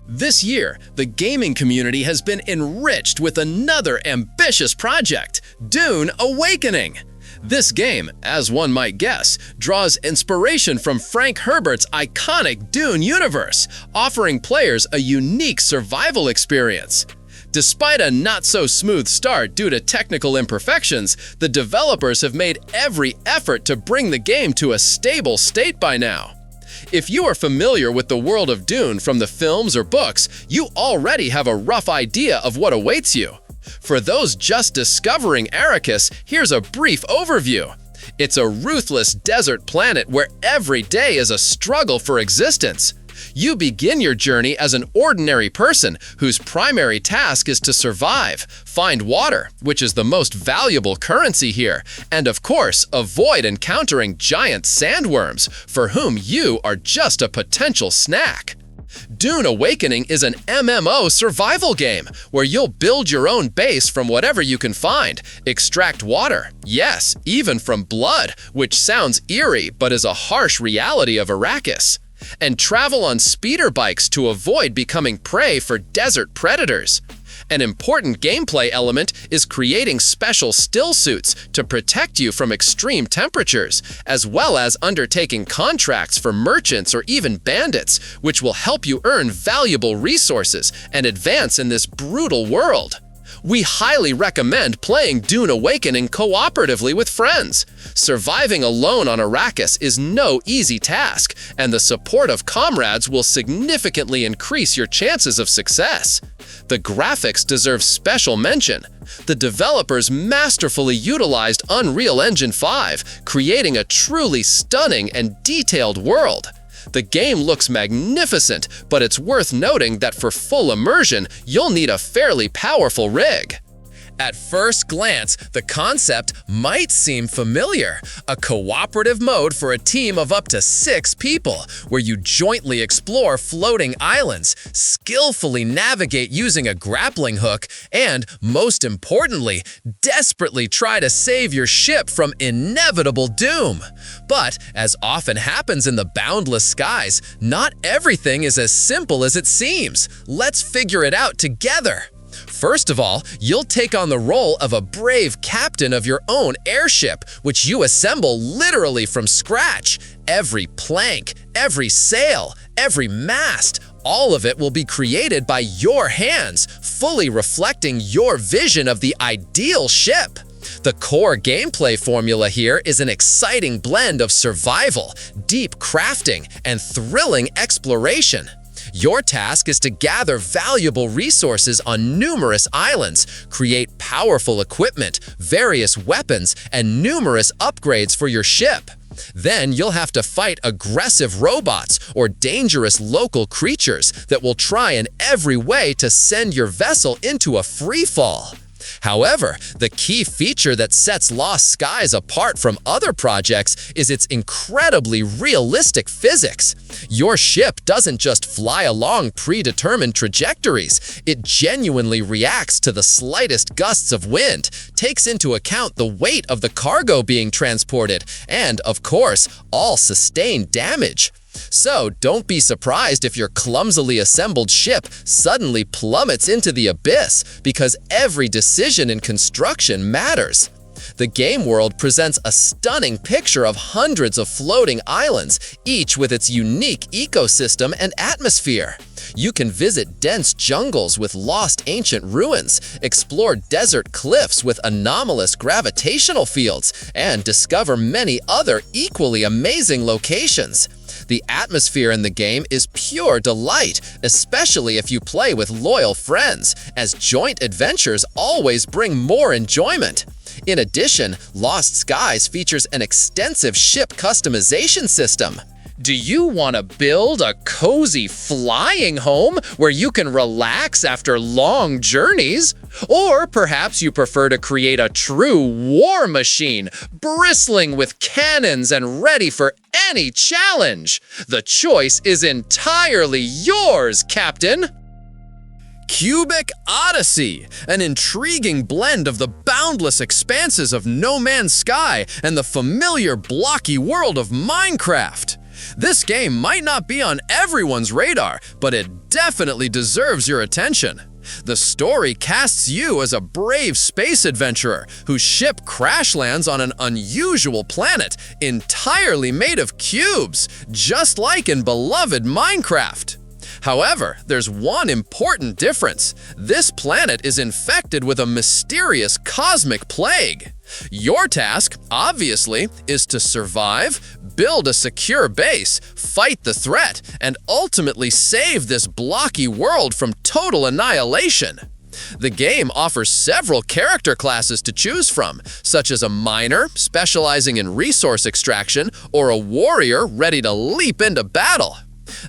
This year, the gaming community has been enriched with another ambitious project, Dune Awakening. This game, as one might guess, draws inspiration from Frank Herbert's iconic Dune universe, offering players a unique survival experience. Despite a not-so-smooth start due to technical imperfections, the developers have made every effort to bring the game to a stable state by now. If you are familiar with the world of Dune from the films or books, you already have a rough idea of what awaits you. For those just discovering Arrakis, here's a brief overview. It's a ruthless desert planet where every day is a struggle for existence. You begin your journey as an ordinary person whose primary task is to survive, find water, which is the most valuable currency here, and of course, avoid encountering giant sandworms, for whom you are just a potential snack. Dune Awakening is an MMO survival game where you'll build your own base from whatever you can find, extract water, yes, even from blood, which sounds eerie but is a harsh reality of Arrakis, and travel on speeder bikes to avoid becoming prey for desert predators. An important gameplay element is creating special still suits to protect you from extreme temperatures, as well as undertaking contracts for merchants or even bandits, which will help you earn valuable resources and advance in this brutal world. We highly recommend playing Dune Awakening cooperatively with friends. Surviving alone on Arrakis is no easy task, and the support of comrades will significantly increase your chances of success. The graphics deserve special mention. The developers masterfully utilized Unreal Engine 5, creating a truly stunning and detailed world. The game looks magnificent, but it's worth noting that for full immersion, you'll need a fairly powerful rig. At first glance, the concept might seem familiar. A cooperative mode for a team of up to 6 people, where you jointly explore floating islands, skillfully navigate using a grappling hook, and, most importantly, desperately try to save your ship from inevitable doom. But, as often happens in the boundless skies, not everything is as simple as it seems. Let's figure it out together. First of all, you'll take on the role of a brave captain of your own airship, which you assemble literally from scratch. Every plank, every sail, every mast, all of it will be created by your hands, fully reflecting your vision of the ideal ship. The core gameplay formula here is an exciting blend of survival, deep crafting, and thrilling exploration. Your task is to gather valuable resources on numerous islands, create powerful equipment, various weapons, and numerous upgrades for your ship. Then you'll have to fight aggressive robots or dangerous local creatures that will try in every way to send your vessel into a freefall. However, the key feature that sets Lost Skies apart from other projects is its incredibly realistic physics. Your ship doesn't just fly along predetermined trajectories. It genuinely reacts to the slightest gusts of wind, takes into account the weight of the cargo being transported, and, of course, all sustained damage. So don't be surprised if your clumsily assembled ship suddenly plummets into the abyss, because every decision in construction matters. The game world presents a stunning picture of hundreds of floating islands, each with its unique ecosystem and atmosphere. You can visit dense jungles with lost ancient ruins, explore desert cliffs with anomalous gravitational fields, and discover many other equally amazing locations. The atmosphere in the game is pure delight, especially if you play with loyal friends, as joint adventures always bring more enjoyment. In addition, Lost Skies features an extensive ship customization system. Do you want to build a cozy flying home where you can relax after long journeys? Or perhaps you prefer to create a true war machine, bristling with cannons and ready for any challenge? The choice is entirely yours, Captain! Cubic Odyssey, an intriguing blend of the boundless expanses of No Man's Sky and the familiar blocky world of Minecraft. This game might not be on everyone's radar, but it definitely deserves your attention. The story casts you as a brave space adventurer whose ship crash lands on an unusual planet entirely made of cubes, just like in beloved Minecraft. However, there's one important difference. This planet is infected with a mysterious cosmic plague. Your task, obviously, is to survive, build a secure base, fight the threat, and ultimately save this blocky world from total annihilation. The game offers several character classes to choose from, such as a miner specializing in resource extraction or a warrior ready to leap into battle.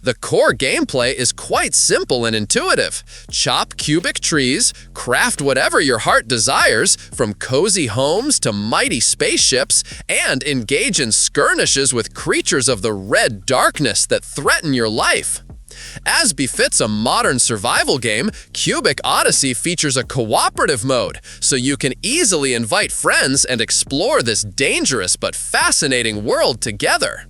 The core gameplay is quite simple and intuitive. Chop cubic trees, craft whatever your heart desires, from cozy homes to mighty spaceships, and engage in skirmishes with creatures of the red darkness that threaten your life. As befits a modern survival game, Cubic Odyssey features a cooperative mode, so you can easily invite friends and explore this dangerous but fascinating world together.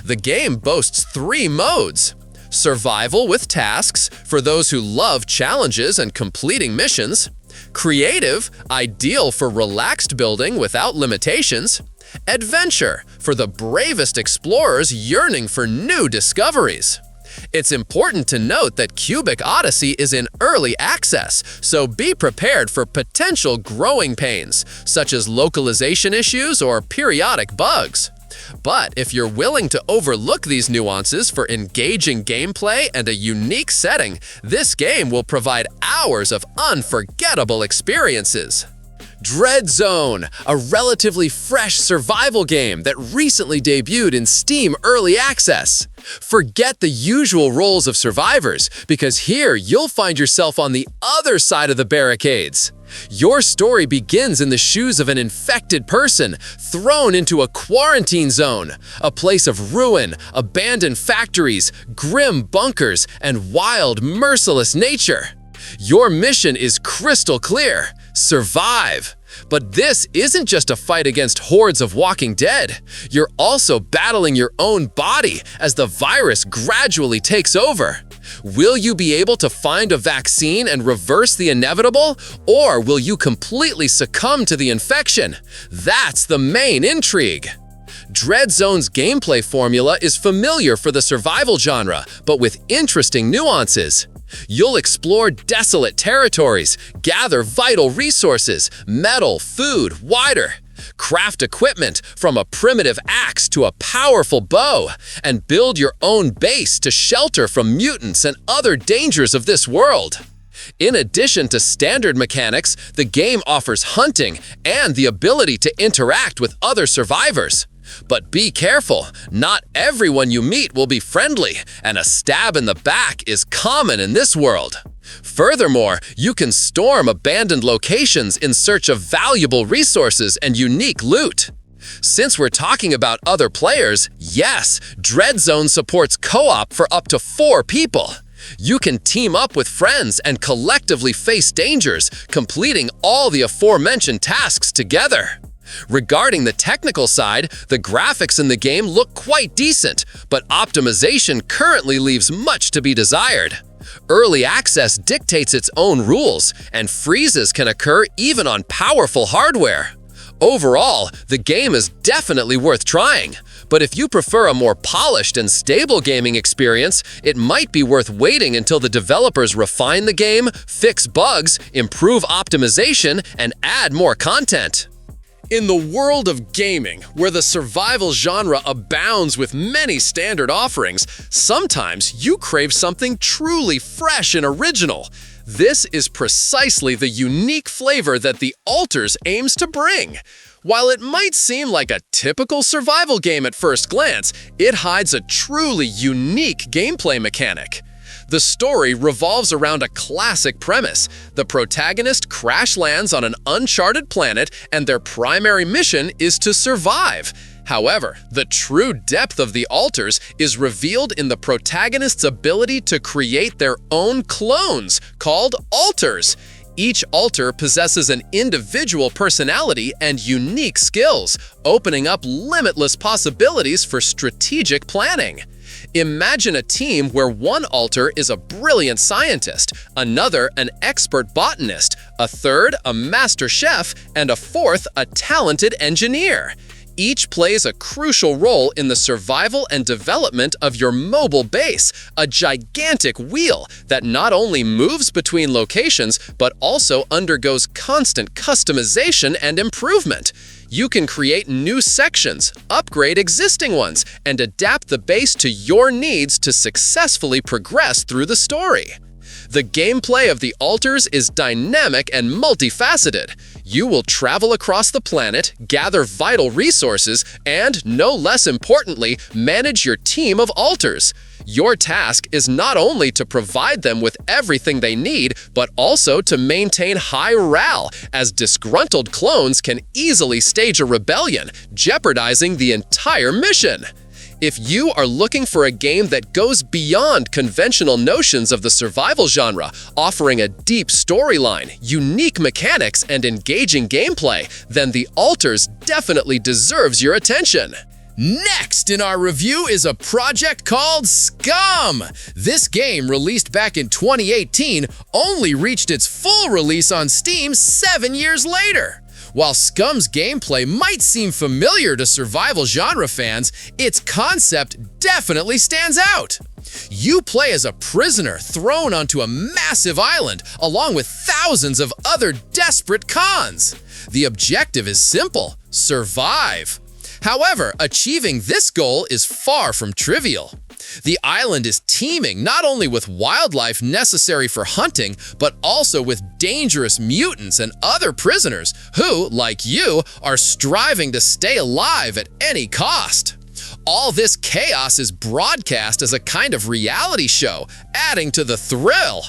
The game boasts 3 modes: Survival with tasks, for those who love challenges and completing missions; Creative, ideal for relaxed building without limitations; Adventure, for the bravest explorers yearning for new discoveries. It's important to note that Cubic Odyssey is in early access, so be prepared for potential growing pains, such as localization issues or periodic bugs. But if you're willing to overlook these nuances for engaging gameplay and a unique setting, this game will provide hours of unforgettable experiences. Dread Zone, a relatively fresh survival game that recently debuted in Steam Early Access. Forget the usual roles of survivors, because here you'll find yourself on the other side of the barricades. Your story begins in the shoes of an infected person thrown into a quarantine zone, a place of ruin, abandoned factories, grim bunkers, and wild, merciless nature. Your mission is crystal clear: survive. But this isn't just a fight against hordes of walking dead. You're also battling your own body as the virus gradually takes over. Will you be able to find a vaccine and reverse the inevitable, or will you completely succumb to the infection? That's the main intrigue. Dread Zone's gameplay formula is familiar for the survival genre, but with interesting nuances. You'll explore desolate territories, gather vital resources, metal, food, water, craft equipment from a primitive axe to a powerful bow, and build your own base to shelter from mutants and other dangers of this world. In addition to standard mechanics, the game offers hunting and the ability to interact with other survivors. But be careful, not everyone you meet will be friendly, and a stab in the back is common in this world. Furthermore, you can storm abandoned locations in search of valuable resources and unique loot. Since we're talking about other players, yes, Dread Zone supports co-op for up to 4 people. You can team up with friends and collectively face dangers, completing all the aforementioned tasks together. Regarding the technical side, the graphics in the game look quite decent, but optimization currently leaves much to be desired. Early access dictates its own rules, and freezes can occur even on powerful hardware. Overall, the game is definitely worth trying, but if you prefer a more polished and stable gaming experience, it might be worth waiting until the developers refine the game, fix bugs, improve optimization, and add more content. In the world of gaming, where the survival genre abounds with many standard offerings, sometimes you crave something truly fresh and original. This is precisely the unique flavor that The Alters aims to bring. While it might seem like a typical survival game at first glance, it hides a truly unique gameplay mechanic. The story revolves around a classic premise. The protagonist crash lands on an uncharted planet, and their primary mission is to survive. However, the true depth of The Alters is revealed in the protagonist's ability to create their own clones, called alters. Each alter possesses an individual personality and unique skills, opening up limitless possibilities for strategic planning. Imagine a team where one alter is a brilliant scientist, another an expert botanist, a third a master chef, and a fourth a talented engineer. Each plays a crucial role in the survival and development of your mobile base, a gigantic wheel that not only moves between locations but also undergoes constant customization and improvement. You can create new sections, upgrade existing ones, and adapt the base to your needs to successfully progress through the story. The gameplay of the alters is dynamic and multifaceted. You will travel across the planet, gather vital resources, and, no less importantly, manage your team of alters. Your task is not only to provide them with everything they need, but also to maintain high morale, as disgruntled clones can easily stage a rebellion, jeopardizing the entire mission. If you are looking for a game that goes beyond conventional notions of the survival genre, offering a deep storyline, unique mechanics, and engaging gameplay, then The Alters definitely deserves your attention. Next in our review is a project called Scum. This game, released back in 2018, only reached its full release on Steam 7 years later. While Scum's gameplay might seem familiar to survival genre fans, its concept definitely stands out. You play as a prisoner thrown onto a massive island, along with thousands of other desperate cons. The objective is simple: survive. However, achieving this goal is far from trivial. The island is teeming not only with wildlife necessary for hunting, but also with dangerous mutants and other prisoners who, like you, are striving to stay alive at any cost. All this chaos is broadcast as a kind of reality show, adding to the thrill.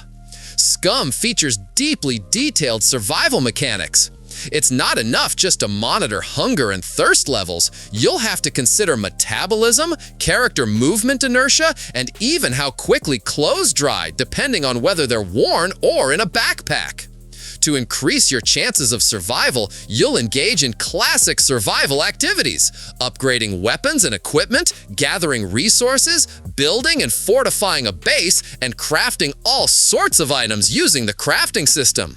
Scum features deeply detailed survival mechanics. It's not enough just to monitor hunger and thirst levels. You'll have to consider metabolism, character movement inertia, and even how quickly clothes dry, depending on whether they're worn or in a backpack. To increase your chances of survival, you'll engage in classic survival activities: upgrading weapons and equipment, gathering resources, building and fortifying a base, and crafting all sorts of items using the crafting system.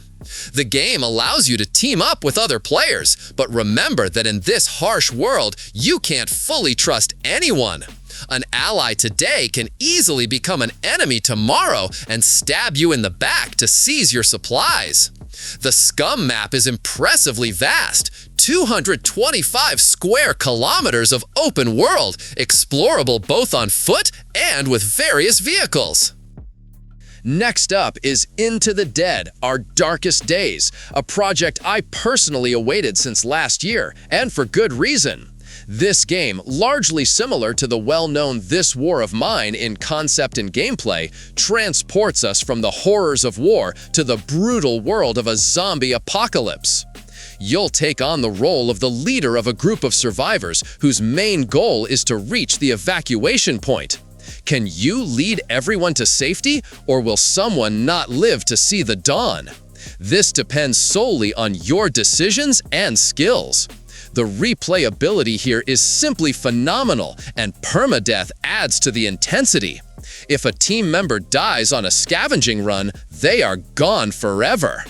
The game allows you to team up with other players, but remember that in this harsh world, you can't fully trust anyone. An ally today can easily become an enemy tomorrow and stab you in the back to seize your supplies. The Scum map is impressively vast, 225 square kilometers of open world, explorable both on foot and with various vehicles. Next up is Into the Dead: Our Darkest Days, a project I personally awaited since last year, and for good reason. This game, largely similar to the well-known This War of Mine in concept and gameplay, transports us from the horrors of war to the brutal world of a zombie apocalypse. You'll take on the role of the leader of a group of survivors whose main goal is to reach the evacuation point. Can you lead everyone to safety, or will someone not live to see the dawn? This depends solely on your decisions and skills. The replayability here is simply phenomenal, and permadeath adds to the intensity. If a team member dies on a scavenging run, they are gone forever.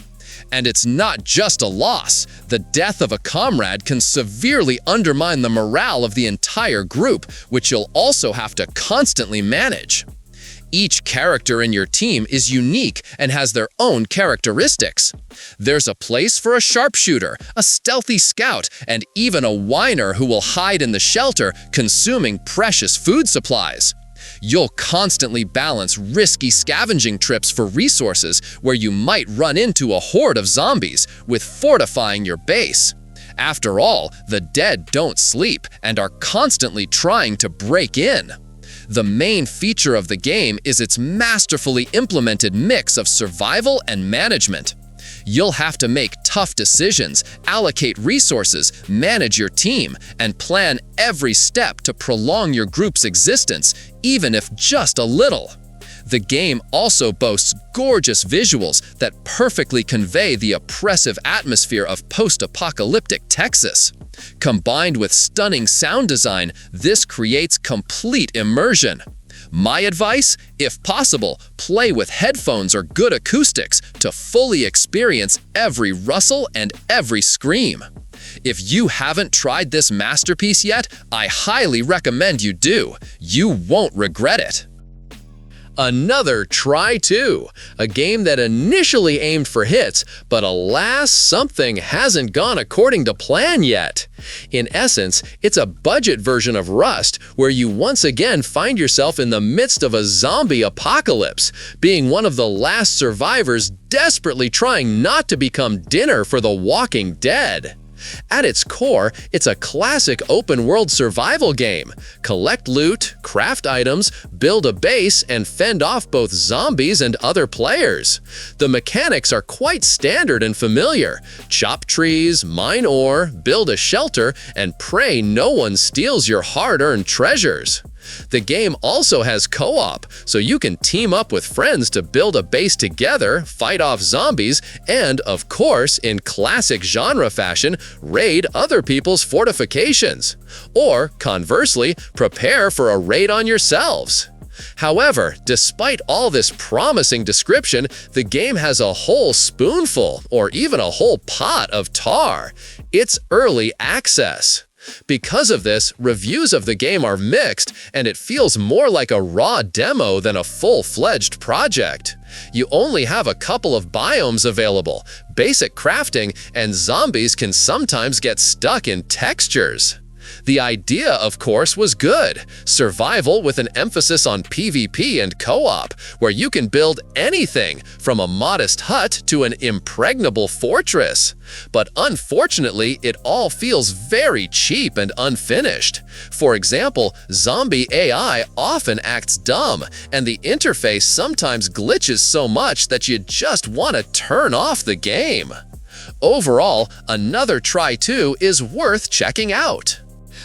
And it's not just a loss. The death of a comrade can severely undermine the morale of the entire group, which you'll also have to constantly manage. Each character in your team is unique and has their own characteristics. There's a place for a sharpshooter, a stealthy scout, and even a whiner who will hide in the shelter, consuming precious food supplies. You'll constantly balance risky scavenging trips for resources where you might run into a horde of zombies, with fortifying your base. After all, the dead don't sleep and are constantly trying to break in. The main feature of the game is its masterfully implemented mix of survival and management. You'll have to make tough decisions, allocate resources, manage your team, and plan every step to prolong your group's existence, even if just a little. The game also boasts gorgeous visuals that perfectly convey the oppressive atmosphere of post-apocalyptic Texas. Combined with stunning sound design, this creates complete immersion. My advice? If possible, play with headphones or good acoustics to fully experience every rustle and every scream. If you haven't tried this masterpiece yet, I highly recommend you do. You won't regret it. Another Tri-2, a game that initially aimed for hits, but alas, something hasn't gone according to plan yet. In essence, it's a budget version of Rust, where you once again find yourself in the midst of a zombie apocalypse, being one of the last survivors desperately trying not to become dinner for the walking dead. At its core, it's a classic open-world survival game. Collect loot, craft items, build a base, and fend off both zombies and other players. The mechanics are quite standard and familiar. Chop trees, mine ore, build a shelter, and pray no one steals your hard-earned treasures. The game also has co-op, so you can team up with friends to build a base together, fight off zombies, and, of course, in classic genre fashion, raid other people's fortifications. Or, conversely, prepare for a raid on yourselves. However, despite all this promising description, the game has a whole spoonful, or even a whole pot of tar. It's early access. Because of this, reviews of the game are mixed, and it feels more like a raw demo than a full-fledged project. You only have a couple of biomes available, basic crafting, and zombies can sometimes get stuck in textures. The idea, of course, was good. Survival with an emphasis on PvP and co-op, where you can build anything from a modest hut to an impregnable fortress. But unfortunately, it all feels very cheap and unfinished. For example, zombie AI often acts dumb, and the interface sometimes glitches so much that you just want to turn off the game. Overall, another Tri-2 is worth checking out.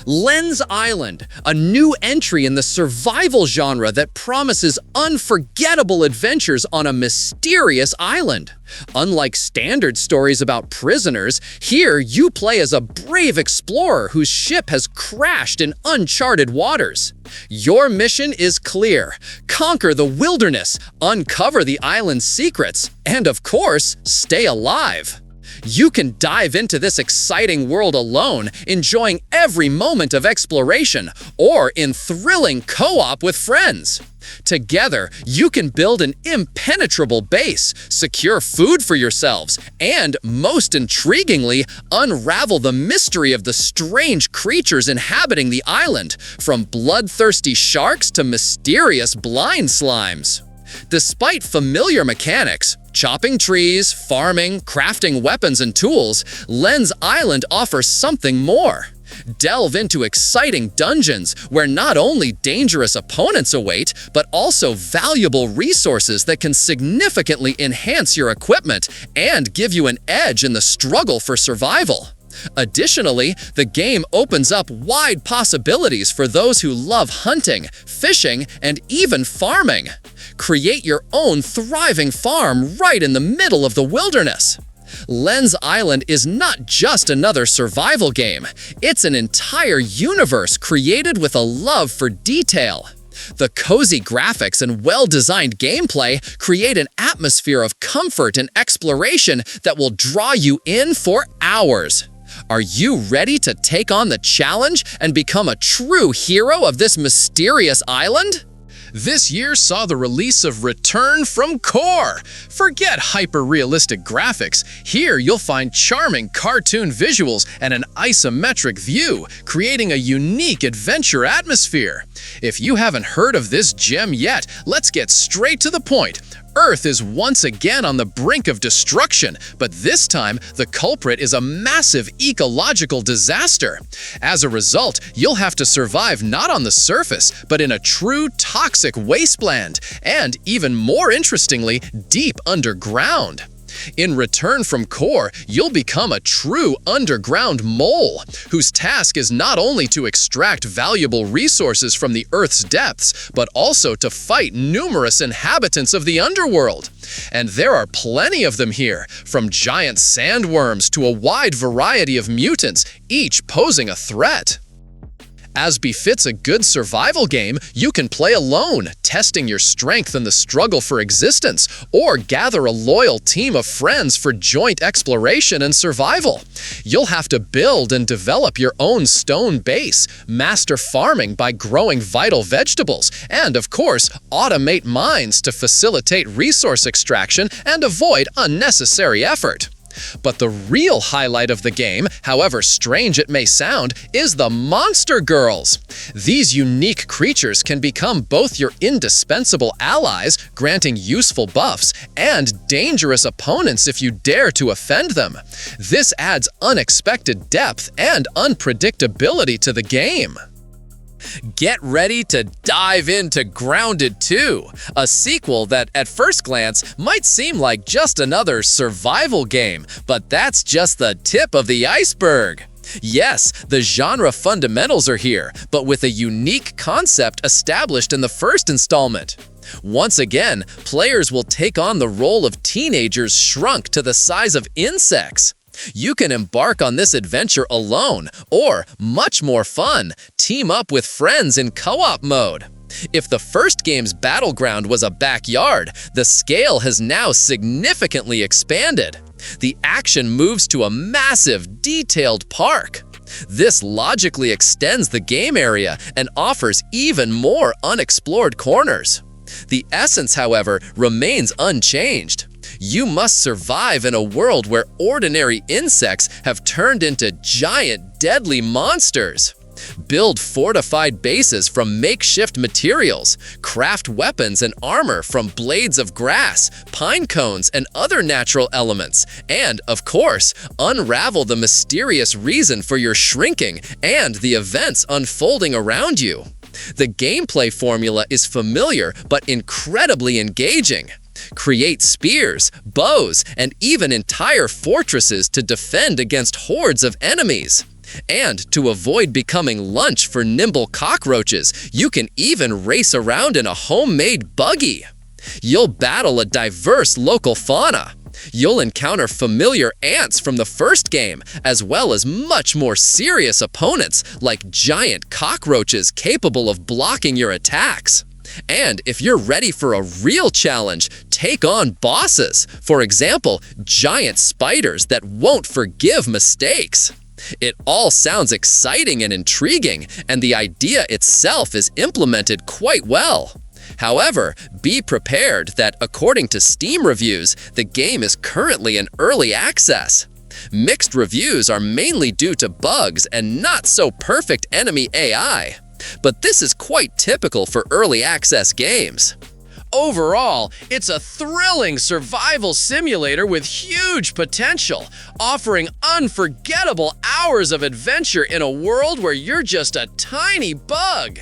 Lens Island, a new entry in the survival genre that promises unforgettable adventures on a mysterious island. Unlike standard stories about prisoners, here you play as a brave explorer whose ship has crashed in uncharted waters. Your mission is clear: conquer the wilderness, uncover the island's secrets, and of course, stay alive. You can dive into this exciting world alone, enjoying every moment of exploration, or in thrilling co-op with friends. Together, you can build an impenetrable base, secure food for yourselves, and, most intriguingly, unravel the mystery of the strange creatures inhabiting the island, from bloodthirsty sharks to mysterious blind slimes. Despite familiar mechanics, chopping trees, farming, crafting weapons and tools, Lens Island offers something more. Delve into exciting dungeons where not only dangerous opponents await, but also valuable resources that can significantly enhance your equipment and give you an edge in the struggle for survival. Additionally, the game opens up wide possibilities for those who love hunting, fishing, and even farming. Create your own thriving farm right in the middle of the wilderness. Lens Island is not just another survival game. It's an entire universe created with a love for detail. The cozy graphics and well-designed gameplay create an atmosphere of comfort and exploration that will draw you in for hours. Are you ready to take on the challenge and become a true hero of this mysterious island? This year saw the release of Return from Core. Forget hyper-realistic graphics. Here you'll find charming cartoon visuals and an isometric view, creating a unique adventure atmosphere. If you haven't heard of this gem yet, let's get straight to the point. Earth is once again on the brink of destruction, but this time the culprit is a massive ecological disaster. As a result, you'll have to survive not on the surface, but in a true toxic wasteland, and even more interestingly, deep underground. In Return from Core, you'll become a true underground mole, whose task is not only to extract valuable resources from the Earth's depths, but also to fight numerous inhabitants of the underworld. And there are plenty of them here, from giant sandworms to a wide variety of mutants, each posing a threat. As befits a good survival game, you can play alone, testing your strength in the struggle for existence, or gather a loyal team of friends for joint exploration and survival. You'll have to build and develop your own stone base, master farming by growing vital vegetables, and of course, automate mines to facilitate resource extraction and avoid unnecessary effort. But the real highlight of the game, however strange it may sound, is the Monster Girls. These unique creatures can become both your indispensable allies, granting useful buffs, and dangerous opponents if you dare to offend them. This adds unexpected depth and unpredictability to the game. Get ready to dive into Grounded 2, a sequel that at first glance might seem like just another survival game, but that's just the tip of the iceberg. Yes, the genre fundamentals are here, but with a unique concept established in the first installment. Once again, players will take on the role of teenagers shrunk to the size of insects. You can embark on this adventure alone, or, much more fun, team up with friends in co-op mode. If the first game's battleground was a backyard, the scale has now significantly expanded. The action moves to a massive, detailed park. This logically extends the game area and offers even more unexplored corners. The essence, however, remains unchanged. You must survive in a world where ordinary insects have turned into giant, deadly monsters. Build fortified bases from makeshift materials, craft weapons and armor from blades of grass, pine cones, and other natural elements, and, of course, unravel the mysterious reason for your shrinking and the events unfolding around you. The gameplay formula is familiar but incredibly engaging. Create spears, bows, and even entire fortresses to defend against hordes of enemies. And to avoid becoming lunch for nimble cockroaches, you can even race around in a homemade buggy. You'll battle a diverse local fauna. You'll encounter familiar ants from the first game, as well as much more serious opponents like giant cockroaches capable of blocking your attacks. And if you're ready for a real challenge, take on bosses. For example, giant spiders that won't forgive mistakes. It all sounds exciting and intriguing, and the idea itself is implemented quite well. However, be prepared that, according to Steam reviews, the game is currently in early access. Mixed reviews are mainly due to bugs and not so perfect enemy AI. But this is quite typical for early access games. Overall, it's a thrilling survival simulator with huge potential, offering unforgettable hours of adventure in a world where you're just a tiny bug.